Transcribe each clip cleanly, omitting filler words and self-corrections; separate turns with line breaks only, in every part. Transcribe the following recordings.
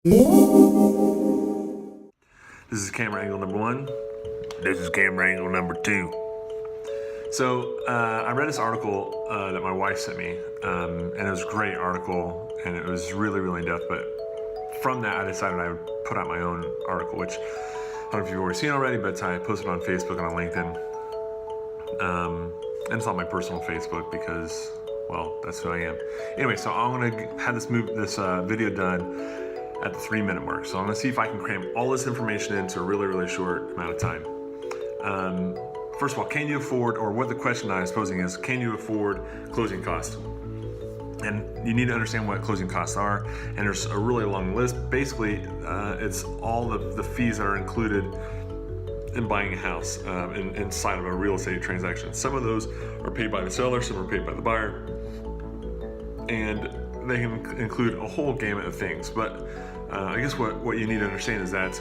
This is camera angle number 1. This is camera angle number 2. So I read this article that my wife sent me, and it was a great article, and it was really, really in-depth. But from that, I decided I would put out my own article, which I don't know if you've already seen already, but I posted on Facebook and on LinkedIn. And it's on my personal Facebook because, well, that's who I am. Anyway, so I'm gonna have this video done at the 3-minute mark. So I'm gonna see if I can cram all this information into a really, really short amount of time. First of all, can you afford, or what the question I was posing is, can you afford closing costs? And you need to understand what closing costs are, and there's a really long list. Basically, it's all the fees that are included in buying a house inside of a real estate transaction. Some of those are paid by the seller, some are paid by the buyer, and they can include a whole gamut of things. But I guess what you need to understand is that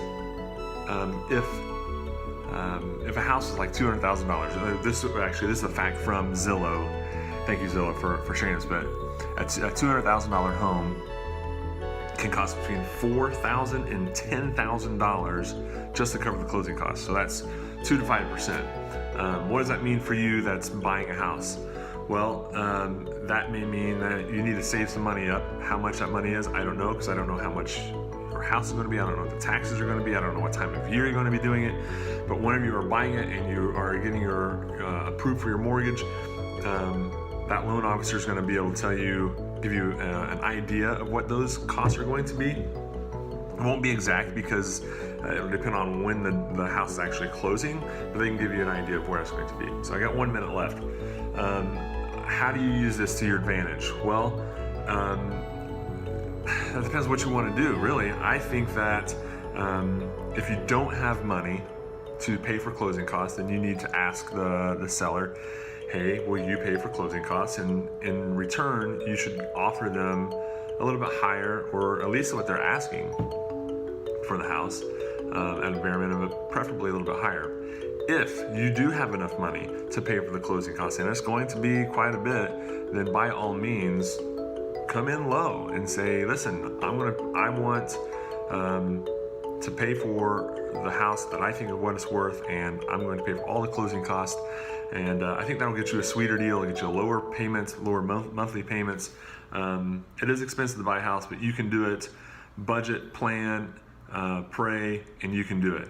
if a house is like $200,000, this is a fact from Zillow. Thank you, Zillow, for sharing this. But a $200,000 home can cost between $4,000 and $10,000 just to cover the closing costs. So that's 2 to 5%. What does that mean for you that's buying a house? Well, that may mean that you need to save some money up. How much that money is, I don't know, because I don't know how much your house is going to be. I don't know what the taxes are going to be. I don't know what time of year you're going to be doing it. But whenever you are buying it and you are getting your approved for your mortgage, that loan officer is going to be able to give you an idea of what those costs are going to be. It won't be exact because it'll depend on when the house is actually closing, but they can give you an idea of where it's going to be. So I got 1 minute left. How do you use this to your advantage? Well, that depends what you want to do, really. I think that if you don't have money to pay for closing costs, then you need to ask the seller, hey, will you pay for closing costs? And in return, you should offer them a little bit higher, or at least what they're asking for the house, at a bare minimum, but preferably a little bit higher. If you do have enough money to pay for the closing costs, and it's going to be quite a bit, then by all means, come in low and say, listen, I want to pay for the house that I think of what it's worth, and I'm going to pay for all the closing costs. And I think that'll get you a sweeter deal. It'll get you lower payments, lower monthly payments. It is expensive to buy a house, but you can do it. Budget, plan, pray, and you can do it.